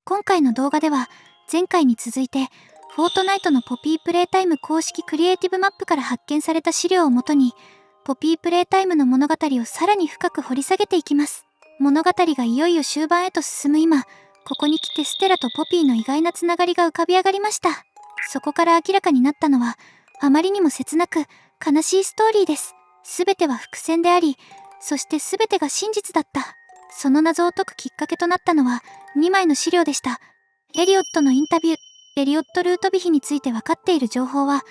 今回の動画では前回に続いてフォートナイトのポピープレイタイム公式クリエイティブマップから発見された資料をもとにポピープレイタイムの物語をさらに深く掘り下げていきます。物語がいよいよ終盤へと進む今、ここに来てステラとポピーの意外なつながりが浮かび上がりました。そこから明らかになったのはあまりにも切なく悲しいストーリーです。すべては伏線であり、そしてすべてが真実だった。その謎を解くきっかけとなったのは2枚の資料でした。エリオットのインタビュー。エリオット・ルートヴィヒについて分かっている情報は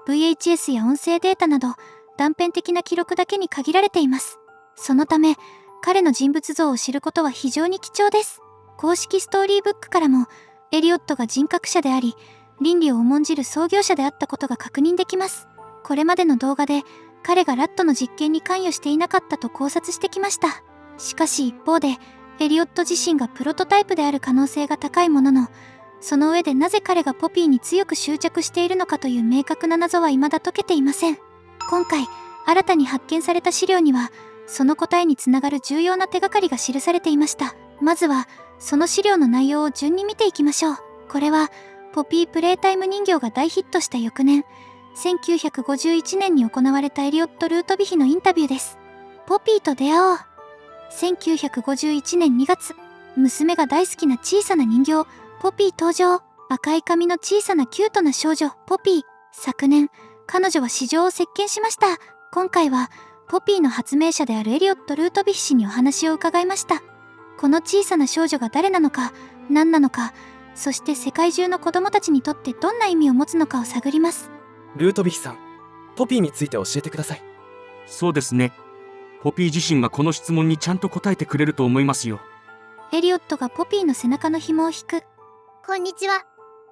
VHS や音声データなど断片的な記録だけに限られています。そのため彼の人物像を知ることは非常に貴重です。公式ストーリーブックからもエリオットが人格者であり、倫理を重んじる創業者であったことが確認できます。これまでの動画で彼がラットの実験に関与していなかったと考察してきました。しかし一方でエリオット自身がプロトタイプである可能性が高いものの、その上でなぜ彼がポピーに強く執着しているのかという明確な謎は未だ解けていません。今回新たに発見された資料にはその答えにつながる重要な手がかりが記されていました。まずはその資料の内容を順に見ていきましょう。これはポピープレイタイム人形が大ヒットした翌年1951年に行われたエリオット・ルートヴィヒのインタビューです。ポピーと出会おう。1951年2月、娘が大好きな小さな人形ポピー登場。赤い髪の小さなキュートな少女ポピー。昨年彼女は市場を席巻しました。今回はポピーの発明者であるエリオット・ルートヴィヒ氏にお話を伺いました。この小さな少女が誰なのか、何なのか、そして世界中の子供たちにとってどんな意味を持つのかを探ります。ルートヴィヒさん、ポピーについて教えてください。そうですね。ポピー自身がこの質問にちゃんと答えてくれると思いますよ。エリオットがポピーの背中の紐を引く。こんにちは。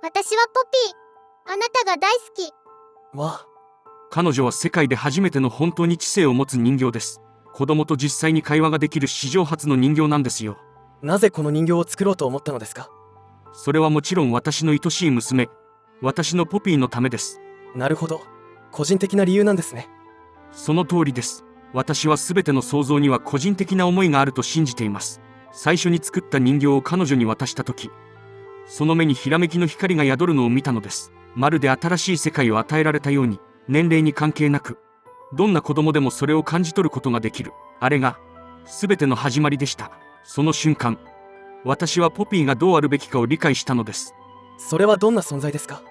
私はポピー。あなたが大好き。わあ。彼女は世界で初めての本当に知性を持つ人形です。子供と実際に会話ができる史上初の人形なんですよ。なぜこの人形を作ろうと思ったのですか？それはもちろん私の愛しい娘、私のポピーのためです。なるほど。個人的な理由なんですね。その通りです。私は全ての創造には個人的な思いがあると信じています。最初に作った人形を彼女に渡した時、その目にひらめきの光が宿るのを見たのです。まるで新しい世界を与えられたように、年齢に関係なくどんな子供でもそれを感じ取ることができる。あれが全ての始まりでした。その瞬間、私はポピーがどうあるべきかを理解したのです。それはどんな存在ですか？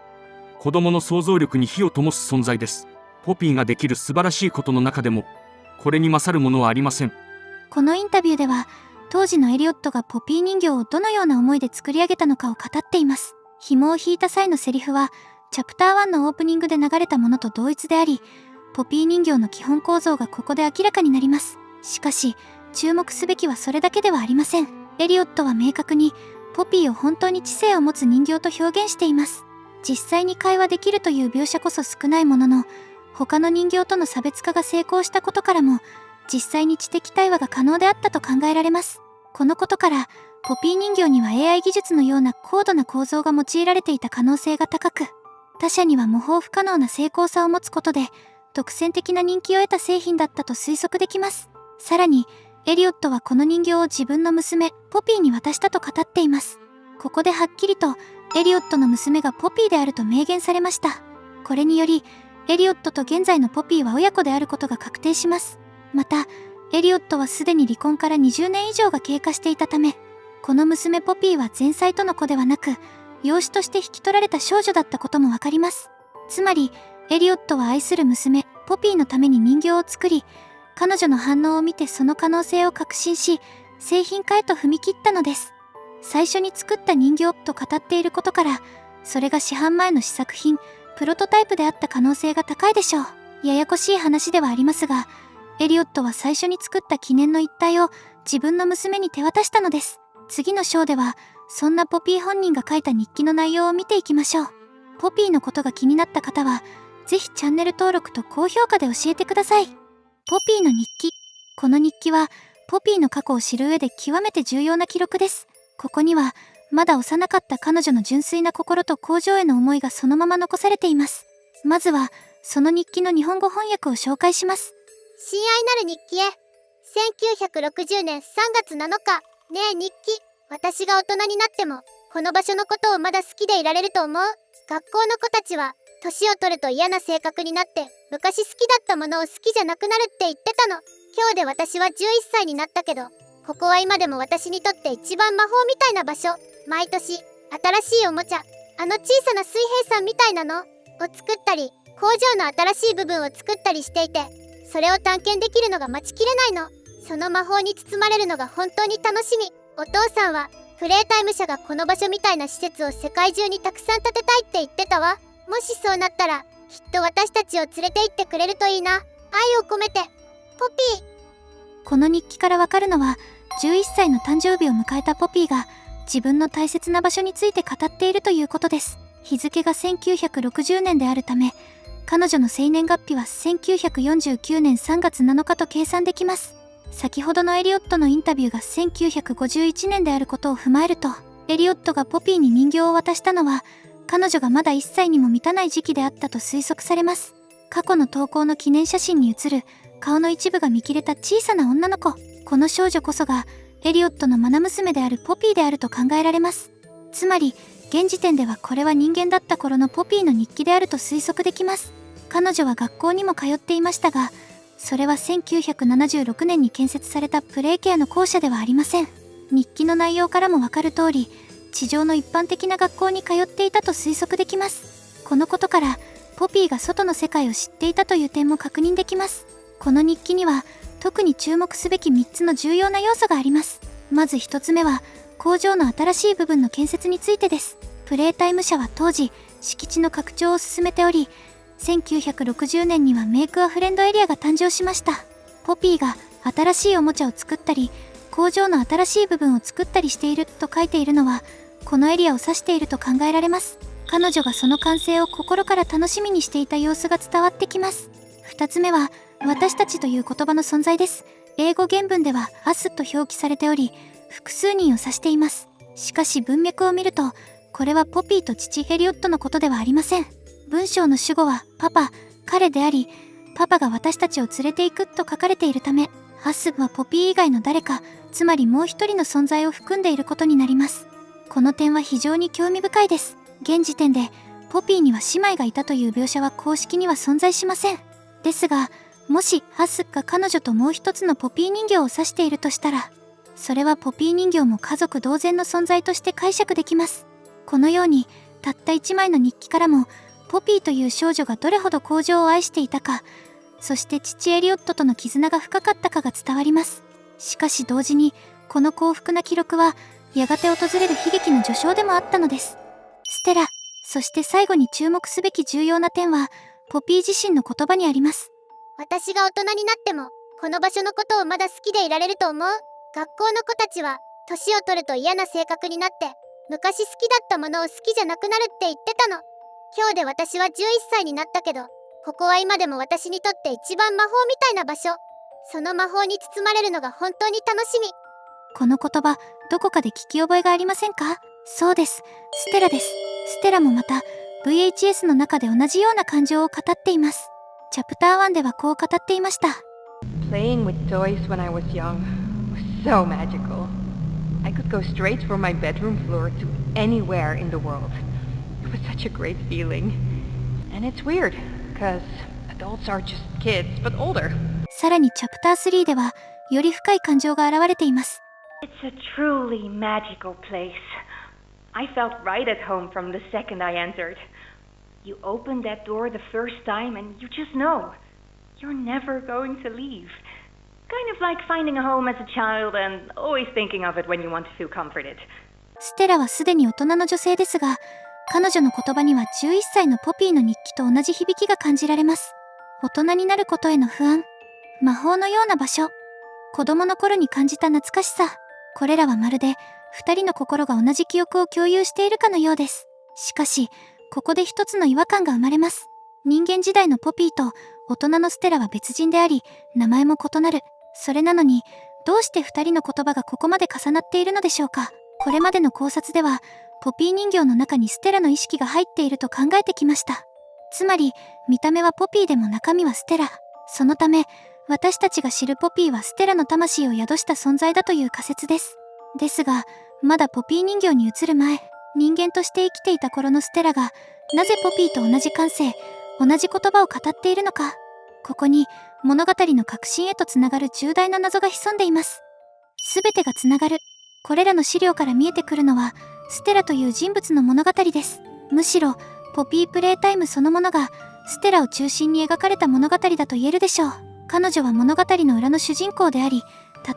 子供の想像力に火を灯す存在です。ポピーができる素晴らしいことの中でもこれに勝るものはありません。このインタビューでは当時のエリオットがポピー人形をどのような思いで作り上げたのかを語っています。紐を引いた際のセリフはチャプター1のオープニングで流れたものと同一であり、ポピー人形の基本構造がここで明らかになります。しかし注目すべきはそれだけではありません。エリオットは明確にポピーを本当に知性を持つ人形と表現しています。実際に会話できるという描写こそ少ないものの、他の人形との差別化が成功したことからも実際に知的対話が可能であったと考えられます。このことからポピー人形には AI 技術のような高度な構造が用いられていた可能性が高く、他社には模倣不可能な精巧さを持つことで独占的な人気を得た製品だったと推測できます。さらにエリオットはこの人形を自分の娘ポピーに渡したと語っています。ここではっきりとエリオットの娘がポピーであると明言されました。これによりエリオットと現在のポピーは親子であることが確定します。またエリオットはすでに離婚から20年以上が経過していたため、この娘ポピーは前妻との子ではなく養子として引き取られた少女だったこともわかります。つまりエリオットは愛する娘ポピーのために人形を作り、彼女の反応を見てその可能性を確信し製品化へと踏み切ったのです。最初に作った人形と語っていることから、それが市販前の試作品プロトタイプであった可能性が高いでしょう。ややこしい話ではありますが、エリオットは最初に作った記念の一体を自分の娘に手渡したのです。次の章ではそんなポピー本人が書いた日記の内容を見ていきましょう。ポピーのことが気になった方はぜひチャンネル登録と高評価で教えてください。ポピーの日記。この日記はポピーの過去を知る上で極めて重要な記録です。ここにはまだ幼かった彼女の純粋な心と向上への思いがそのまま残されています。まずはその日記の日本語翻訳を紹介します。親愛なる日記へ。1960年3月7日。ねえ日記。私が大人になってもこの場所のことをまだ好きでいられると思う？学校の子たちは年を取ると嫌な性格になって昔好きだったものを好きじゃなくなるって言ってたの。今日で私は11歳になったけど、ここは今でも私にとって一番魔法みたいな場所。毎年新しいおもちゃ、あの小さな水平さんみたいなのを作ったり、工場の新しい部分を作ったりしていて、それを探検できるのが待ちきれないの。その魔法に包まれるのが本当に楽しみ。お父さんはプレイタイム社がこの場所みたいな施設を世界中にたくさん建てたいって言ってたわ。もしそうなったらきっと私たちを連れて行ってくれるといいな。愛を込めて、ポピー。この日記からわかるのは、11歳の誕生日を迎えたポピーが自分の大切な場所について語っているということです。日付が1960年であるため、彼女の生年月日は1949年3月7日と計算できます。先ほどのエリオットのインタビューが1951年であることを踏まえると、エリオットがポピーに人形を渡したのは彼女がまだ1歳にも満たない時期であったと推測されます。過去の投稿の記念写真に写る顔の一部が見切れた小さな女の子、この少女こそがエリオットの愛娘であるポピーであると考えられます。つまり現時点ではこれは人間だった頃のポピーの日記であると推測できます。彼女は学校にも通っていましたが、それは1976年に建設されたプレイケアの校舎ではありません。日記の内容からもわかる通り、地上の一般的な学校に通っていたと推測できます。このことからポピーが外の世界を知っていたという点も確認できます。この日記には特に注目すべき3つの重要な要素があります。まず1つ目は工場の新しい部分の建設についてです。プレイタイム社は当時敷地の拡張を進めており、1960年にはメイクアフレンドエリアが誕生しました。ポピーが新しいおもちゃを作ったり、工場の新しい部分を作ったりしていると書いているのは、このエリアを指していると考えられます。彼女がその完成を心から楽しみにしていた様子が伝わってきます。2つ目は、私たちという言葉の存在です。英語原文では us と表記されており、複数人を指しています。しかし文脈を見ると、これはポピーと父エリオットのことではありません。文章の主語はパパ、彼であり、パパが私たちを連れて行くと書かれているため、ハスはポピー以外の誰か、つまりもう一人の存在を含んでいることになります。この点は非常に興味深いです。現時点でポピーには姉妹がいたという描写は公式には存在しません。ですが、もしハスが彼女ともう一つのポピー人形を指しているとしたら、それはポピー人形も家族同然の存在として解釈できます。このようにたった1枚の日記からもポピーという少女がどれほど工場を愛していたか、そして父エリオットとの絆が深かったかが伝わります。しかし同時にこの幸福な記録はやがて訪れる悲劇の序章でもあったのです。ステラ、そして最後に注目すべき重要な点はポピー自身の言葉にあります。私が大人になってもこの場所のことをまだ好きでいられると思う。学校の子たちは年を取ると嫌な性格になって昔好きだったものを好きじゃなくなるって言ってたの。今日で私は11歳になったけど、ここは今でも私にとって一番魔法みたいな場所。その魔法に包まれるのが本当に楽しみ。この言葉、どこかで聞き覚えがありませんか？そうです。ステラです。ステラもまた VHS の中で同じような感情を語っています。チャプター1ではこう語っていました。Playing with toys when I was young was so magical. I could go straight from my bedroom floor to anywhere in the world. It was such a great feeling. And it's weird, because adults are just kids, but older. さらにチャプター3ではより深い感情が現れています。It's a truly magical place. I felt right at home from the second I entered. You open that door the first time and you just know. You're never going to leave. Kind of like finding a home as a child and always thinking of it when you want to feel comforted. ステラはすでに大人の女性ですが、彼女の言葉には11歳のポピーの日記と同じ響きが感じられます。大人になることへの不安、魔法のような場所、子供の頃に感じた懐かしさ、これらはまるで2人の心が同じ記憶を共有しているかのようです。しかし、ここで一つの違和感が生まれます。人間時代のポピーと大人のステラは別人であり、名前も異なる。それなのに、どうして2人の言葉がここまで重なっているのでしょうか。これまでの考察では、ポピー人形の中にステラの意識が入っていると考えてきました。つまり、見た目はポピーでも中身はステラ。そのため、私たちが知るポピーはステラの魂を宿した存在だという仮説です。ですが、まだポピー人形に移る前、人間として生きていた頃のステラが、なぜポピーと同じ感性、同じ言葉を語っているのか。ここに物語の核心へとつながる重大な謎が潜んでいます。すべてがつながる。これらの資料から見えてくるのは、ステラという人物の物語です。むしろ、ポピープレイタイムそのものが、ステラを中心に描かれた物語だと言えるでしょう。彼女は物語の裏の主人公であり、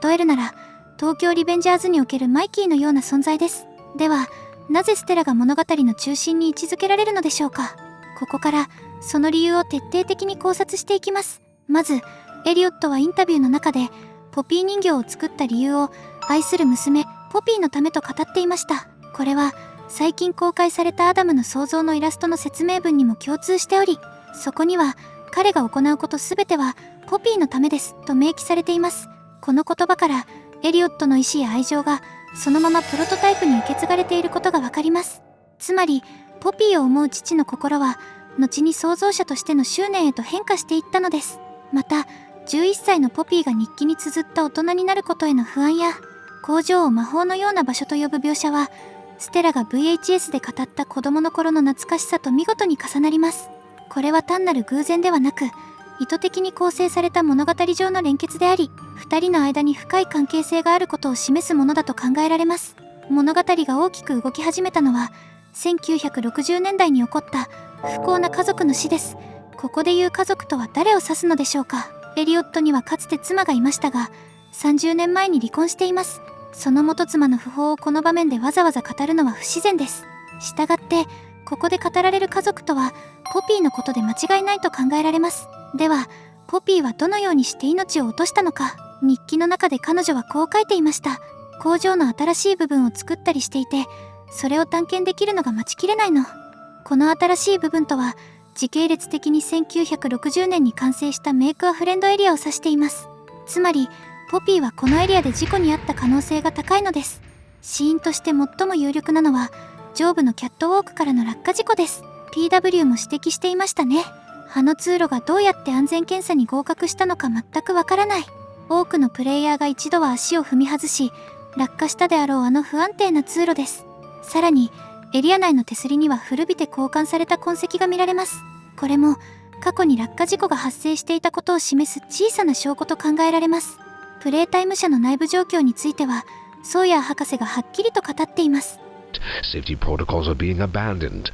例えるなら、東京リベンジャーズにおけるマイキーのような存在です。では、なぜステラが物語の中心に位置づけられるのでしょうか。ここから、その理由を徹底的に考察していきます。まず、エリオットはインタビューの中で、ポピー人形を作った理由を、愛する娘、ポピーのためと語っていました。これは、最近公開されたアダムの創造のイラストの説明文にも共通しており、そこには、彼が行うことすべては、ポピーのためです、と明記されています。この言葉から、エリオットの意志や愛情が、そのままプロトタイプに受け継がれていることがわかります。つまり、ポピーを思う父の心は、後に創造者としての執念へと変化していったのです。また、11歳のポピーが日記に綴った大人になることへの不安や、工場を魔法のような場所と呼ぶ描写は、ステラが VHS で語った子供の頃の懐かしさと見事に重なります。これは単なる偶然ではなく、意図的に構成された物語上の連結であり、二人の間に深い関係性があることを示すものだと考えられます。物語が大きく動き始めたのは、1960年代に起こった不幸な家族の死です。ここで言う家族とは誰を指すのでしょうか。エリオットにはかつて妻がいましたが、30年前に離婚しています。その元妻の訃報をこの場面でわざわざ語るのは不自然です。したがって、ここで語られる家族とは、ポピーのことで間違いないと考えられます。では、ポピーはどのようにして命を落としたのか。日記の中で彼女はこう書いていました。工場の新しい部分を作ったりしていて、それを探検できるのが待ちきれないの。この新しい部分とは、時系列的に1960年に完成したメイクアフレンドエリアを指しています。つまり、ポピーはこのエリアで事故に遭った可能性が高いのです。死因として最も有力なのは、上部のキャットウォークからの落下事故です。PW も指摘していましたね。あの通路がどうやって安全検査に合格したのか全くわからない。多くのプレイヤーが一度は足を踏み外し、落下したであろうあの不安定な通路です。さらに、エリア内の手すりには古びて交換された痕跡が見られます。これも、過去に落下事故が発生していたことを示す小さな証拠と考えられます。プレイタイム社の内部状況については、ソーヤー博士がはっきりと語っています。Safety protocols are being abandoned.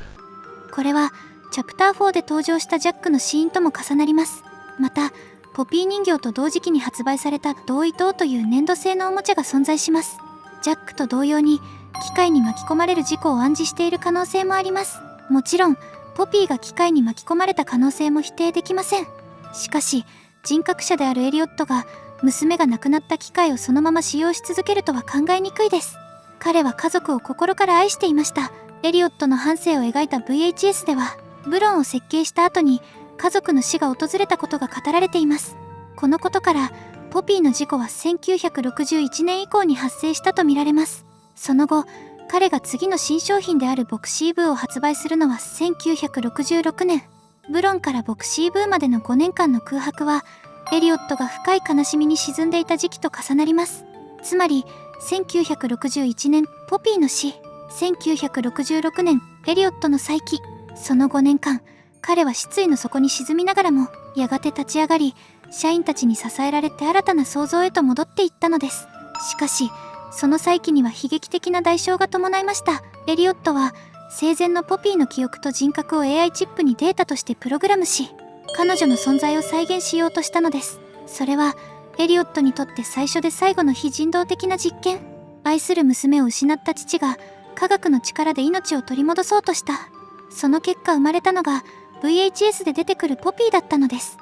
これは、チャプター4で登場したジャックのシーンとも重なります。また、ポピー人形と同時期に発売された同意灯という粘土製のおもちゃが存在します。ジャックと同様に、機械に巻き込まれる事故を暗示している可能性もあります。もちろん、ポピーが機械に巻き込まれた可能性も否定できません。しかし、人格者であるエリオットが、娘が亡くなった機械をそのまま使用し続けるとは考えにくいです。彼は家族を心から愛していました。エリオットの半生を描いた VHS では、ブロンを設計した後に家族の死が訪れたことが語られています。このことから、ポピーの事故は1961年以降に発生したとみられます。その後、彼が次の新商品であるボクシーブーを発売するのは1966年。ブロンからボクシーブーまでの5年間の空白は、エリオットが深い悲しみに沈んでいた時期と重なります。つまり、1961年、ポピーの死、1966年、エリオットの再起。その5年間、彼は失意の底に沈みながらも、やがて立ち上がり、社員たちに支えられて新たな創造へと戻っていったのです。しかし、その再起には悲劇的な代償が伴いました。エリオットは、生前のポピーの記憶と人格を AI チップにデータとしてプログラムし、彼女の存在を再現しようとしたのです。それは、エリオットにとって最初で最後の非人道的な実験。愛する娘を失った父が、科学の力で命を取り戻そうとした。その結果生まれたのが、VHS で出てくるポピーだったのです。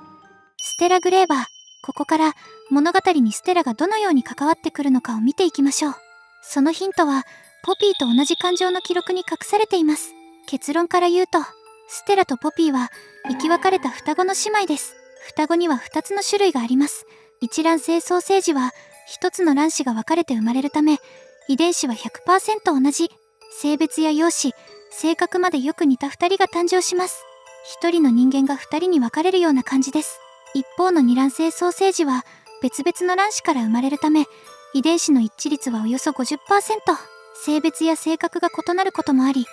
ステラ・グレーバー。ここから物語にステラがどのように関わってくるのかを見ていきましょう。そのヒントは、ポピーと同じ感情の記録に隠されています。結論から言うと、ステラとポピーは生き別れた双子の姉妹です。双子には2つの種類があります。一卵性双生児は1つの卵子が分かれて生まれるため、遺伝子は 100% 同じ。性別や容姿、性格までよく似た2人が誕生します。1人の人間が2人に分かれるような感じです。一方の二卵性双生児は別々の卵子から生まれるため、遺伝子の一致率はおよそ 50%。性別や性格が異なることもあり、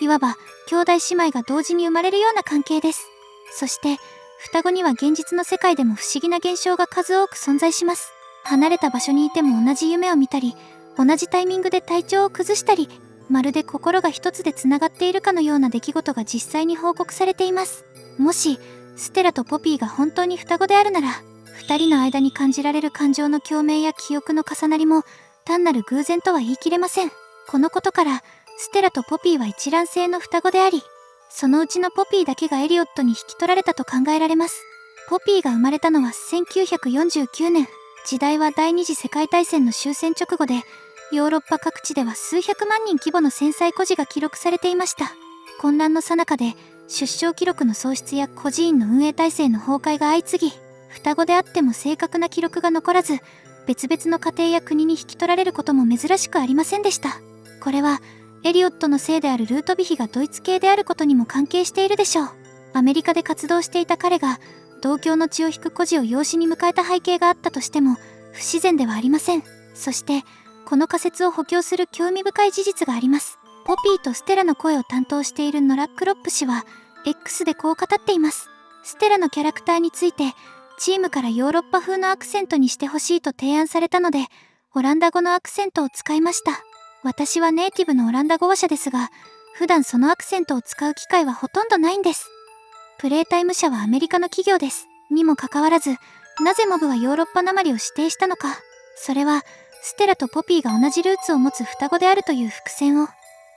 いわば兄弟姉妹が同時に生まれるような関係です。そして双子には現実の世界でも不思議な現象が数多く存在します。離れた場所にいても同じ夢を見たり、同じタイミングで体調を崩したり、まるで心が一つでつながっているかのような出来事が実際に報告されています。もしステラとポピーが本当に双子であるなら、二人の間に感じられる感情の共鳴や記憶の重なりも単なる偶然とは言い切れません。このことからステラとポピーは一卵性の双子であり、そのうちのポピーだけがエリオットに引き取られたと考えられます。ポピーが生まれたのは1949年。時代は第二次世界大戦の終戦直後で、ヨーロッパ各地では数百万人規模の戦災孤児が記録されていました。混乱の最中で出生記録の喪失や孤児院の運営体制の崩壊が相次ぎ、双子であっても正確な記録が残らず、別々の家庭や国に引き取られることも珍しくありませんでした。これはエリオットの姓であるルートヴィヒがドイツ系であることにも関係しているでしょう。アメリカで活動していた彼が同郷の血を引く孤児を養子に迎えた背景があったとしても不自然ではありません。そしてこの仮説を補強する興味深い事実があります。ポピーとステラの声を担当しているノラ・クロップ氏は X でこう語っています。ステラのキャラクターについてチームからヨーロッパ風のアクセントにしてほしいと提案されたので、オランダ語のアクセントを使いました。私はネイティブのオランダ語話者ですが、普段そのアクセントを使う機会はほとんどないんです。プレイタイム社はアメリカの企業です。にもかかわらず、なぜモブはヨーロッパなまりを指定したのか。それは、ステラとポピーが同じルーツを持つ双子であるという伏線を、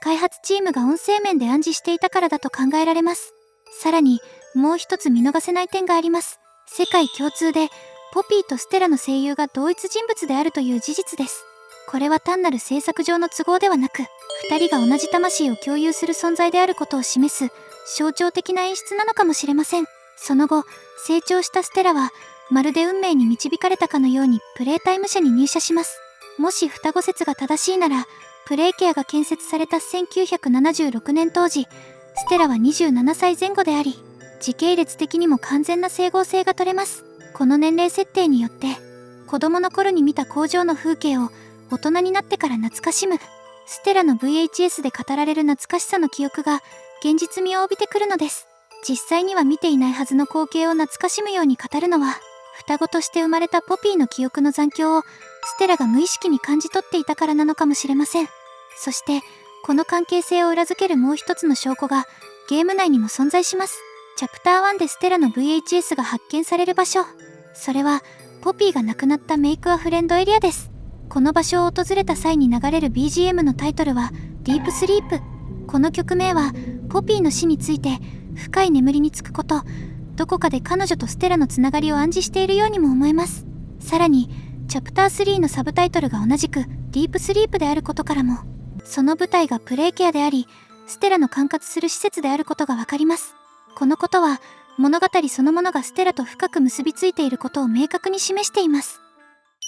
開発チームが音声面で暗示していたからだと考えられます。さらに、もう一つ見逃せない点があります。世界共通で、ポピーとステラの声優が同一人物であるという事実です。これは単なる制作上の都合ではなく、二人が同じ魂を共有する存在であることを示す象徴的な演出なのかもしれません。その後、成長したステラは、まるで運命に導かれたかのようにプレイタイム社に入社します。もし双子説が正しいなら、プレイケアが建設された1976年当時、ステラは27歳前後であり、時系列的にも完全な整合性が取れます。この年齢設定によって、子供の頃に見た工場の風景を大人になってから懐かしむ。ステラの VHS で語られる懐かしさの記憶が現実味を帯びてくるのです。実際には見ていないはずの光景を懐かしむように語るのは、双子として生まれたポピーの記憶の残響をステラが無意識に感じ取っていたからなのかもしれません。そして、この関係性を裏付けるもう一つの証拠がゲーム内にも存在します。チャプター1でステラの VHS が発見される場所。それは、ポピーが亡くなったメイクアフレンドエリアです。この場所を訪れた際に流れる BGM のタイトルは、ディープスリープ。この曲名は、ポピーの死について、深い眠りにつくこと、どこかで彼女とステラのつながりを暗示しているようにも思えます。さらに、チャプター3のサブタイトルが同じく、ディープスリープであることからも、その舞台がプレイケアであり、ステラの管轄する施設であることがわかります。このことは、物語そのものがステラと深く結びついていることを明確に示しています。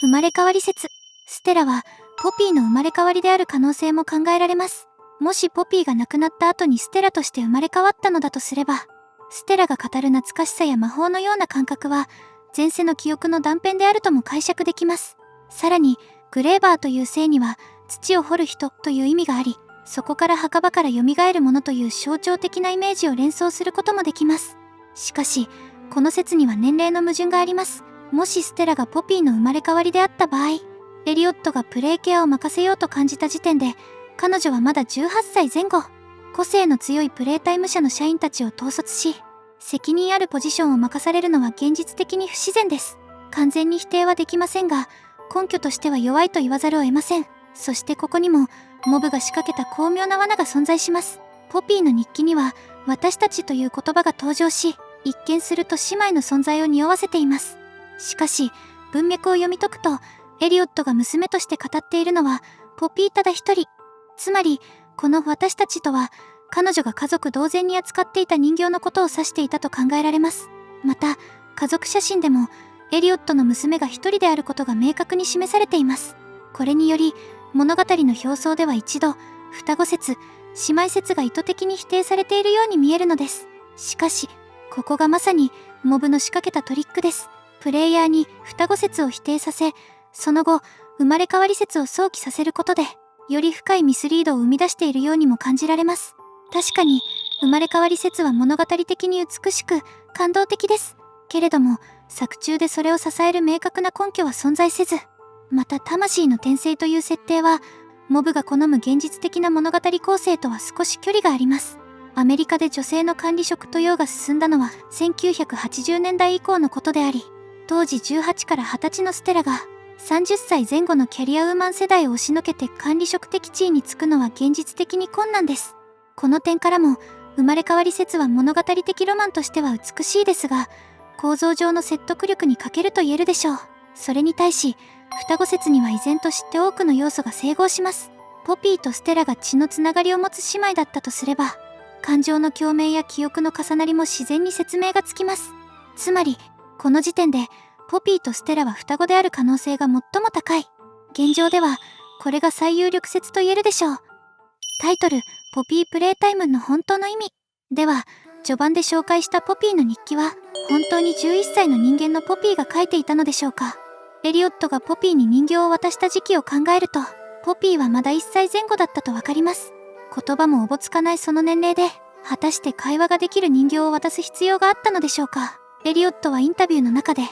生まれ変わり説。ステラは、ポピーの生まれ変わりである可能性も考えられます。もしポピーが亡くなった後にステラとして生まれ変わったのだとすれば、ステラが語る懐かしさや魔法のような感覚は、前世の記憶の断片であるとも解釈できます。さらに、グレーバーという姓には、土を掘る人という意味があり、そこから墓場から蘇るものという象徴的なイメージを連想することもできます。しかし、この説には年齢の矛盾があります。もしステラがポピーの生まれ変わりであった場合、エリオットがプレイケアを任せようと感じた時点で、彼女はまだ18歳前後。個性の強いプレイタイム社の社員たちを統率し、責任あるポジションを任されるのは現実的に不自然です。完全に否定はできませんが、根拠としては弱いと言わざるを得ません。そしてここにも、モブが仕掛けた巧妙な罠が存在します。ポピーの日記には、私たちという言葉が登場し、一見すると姉妹の存在を匂わせています。しかし、文脈を読み解くと、エリオットが娘として語っているのは、ポピーただ一人。つまり、この私たちとは、彼女が家族同然に扱っていた人形のことを指していたと考えられます。また、家族写真でも、エリオットの娘が一人であることが明確に示されています。これにより、物語の表層では一度、双子説、姉妹説が意図的に否定されているように見えるのです。しかし、ここがまさに、モブの仕掛けたトリックです。プレイヤーに双子説を否定させ、その後、生まれ変わり説を想起させることで、より深いミスリードを生み出しているようにも感じられます。確かに生まれ変わり説は物語的に美しく感動的です。けれども作中でそれを支える明確な根拠は存在せず、また魂の転生という設定はモブが好む現実的な物語構成とは少し距離があります。アメリカで女性の管理職登用が進んだのは1980年代以降のことであり、当時18から20歳のステラが30歳前後のキャリアウーマン世代を押しのけて管理職的地位につくのは現実的に困難です。この点からも生まれ変わり説は物語的ロマンとしては美しいですが、構造上の説得力に欠けると言えるでしょう。それに対し双子説には依然として多くの要素が整合します。ポピーとステラが血のつながりを持つ姉妹だったとすれば、感情の共鳴や記憶の重なりも自然に説明がつきます。つまりこの時点でポピーとステラは双子である可能性が最も高い。現状ではこれが最有力説と言えるでしょう。タイトルポピープレイタイムの本当の意味では、序盤で紹介したポピーの日記は本当に11歳の人間のポピーが書いていたのでしょうか。エリオットがポピーに人形を渡した時期を考えると、ポピーはまだ1歳前後だったとわかります。言葉もおぼつかないその年齢で果たして会話ができる人形を渡す必要があったのでしょうか。エリオットはインタビューの中で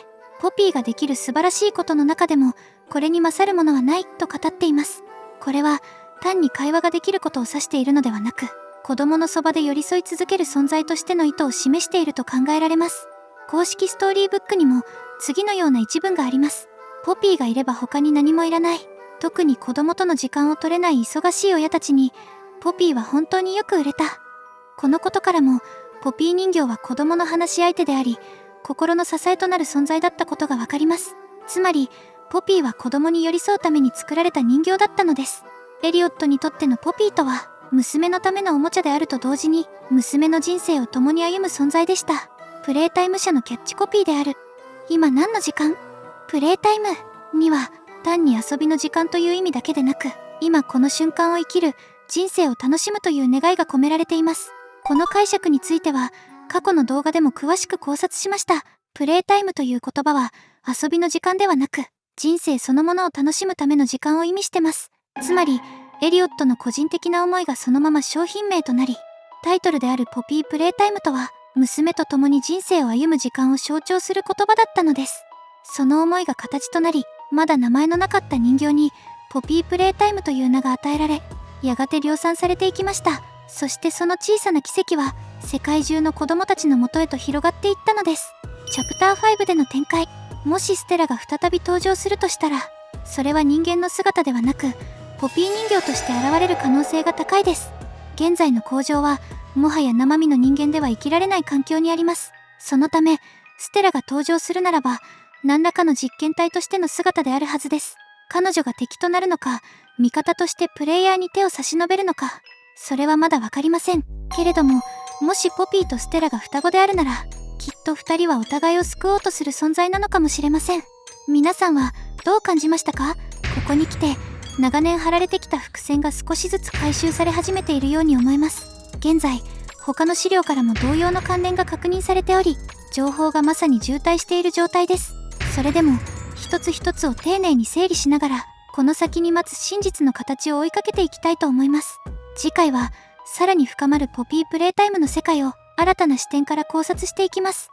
ポピーができる素晴らしいことの中でもこれに勝るものはないと語っています。これは単に会話ができることを指しているのではなく、子供のそばで寄り添い続ける存在としての意図を示していると考えられます。公式ストーリーブックにも次のような一文があります。ポピーがいれば他に何もいらない。特に子供との時間を取れない忙しい親たちにポピーは本当によく売れた。このことからもポピー人形は子供の話し相手であり、心の支えとなる存在だったことがわかります。つまりポピーは子供に寄り添うために作られた人形だったのです。エリオットにとってのポピーとは娘のためのおもちゃであると同時に娘の人生を共に歩む存在でした。プレイタイム社のキャッチコピーである今何の時間？プレイタイムには単に遊びの時間という意味だけでなく、今この瞬間を生きる人生を楽しむという願いが込められています。この解釈については過去の動画でも詳しく考察しました。プレイタイムという言葉は遊びの時間ではなく人生そのものを楽しむための時間を意味してます。つまりエリオットの個人的な思いがそのまま商品名となり、タイトルであるポピープレイタイムとは娘と共に人生を歩む時間を象徴する言葉だったのです。その思いが形となり、まだ名前のなかった人形にポピープレイタイムという名が与えられ、やがて量産されていきました。そしてその小さな奇跡は世界中の子供たちのもとへと広がっていったのです。チャプター5での展開、もしステラが再び登場するとしたら、それは人間の姿ではなくポピー人形として現れる可能性が高いです。現在の工場はもはや生身の人間では生きられない環境にあります。そのためステラが登場するならば何らかの実験体としての姿であるはずです。彼女が敵となるのか、味方としてプレイヤーに手を差し伸べるのか、それはまだわかりません。けれども、もしポピーとステラが双子であるなら、きっと二人はお互いを救おうとする存在なのかもしれません。皆さんはどう感じましたか？ここに来て、長年張られてきた伏線が少しずつ回収され始めているように思えます。現在、他の資料からも同様の関連が確認されており、情報がまさに渋滞している状態です。それでも、一つ一つを丁寧に整理しながら、この先に待つ真実の形を追いかけていきたいと思います。次回は、さらに深まるポピープレイタイムの世界を新たな視点から考察していきます。